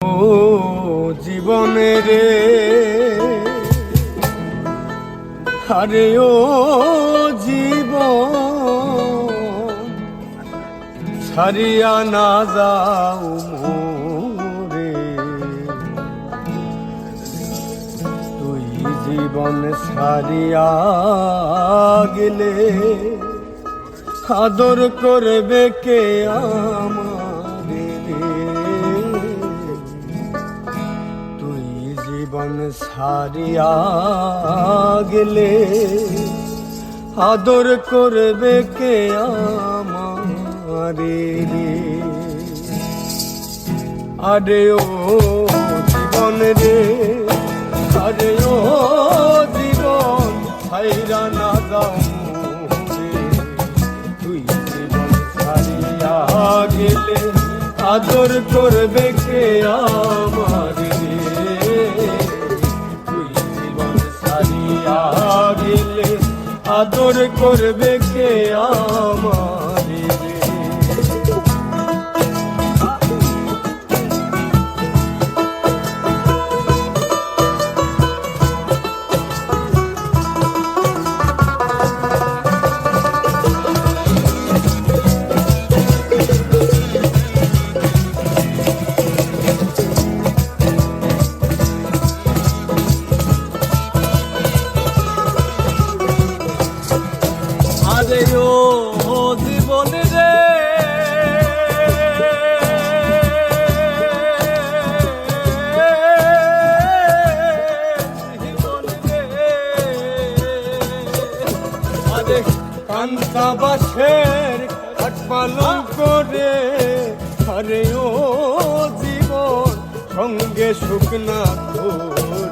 ও জীবনে রে, আরে ও জীবন ছাড়িয়া না যাও মোরে, তুই জীবন ছাড়িয়া গেলে আদর করবে কে আমারে রে, তুই জীবন ছাড়িয়া গেলে আদর করবে কে আমারে রে। আরে ও জীবন রে, আরে ও জীবন ছাইরা না যাও মোরে, তুই জীবন ছাড়িয়া গেলে আদর করবে কে আমারে রে, তুই জীবন ছাড়িয়া গেলে আদর করবে কে আমারে রে। আরে ও জীবন রে, জীবন রে, আরে কান্তা বাসের খাট পালন করে, আরে ও জীবন সঙ্গে সুখ না তোর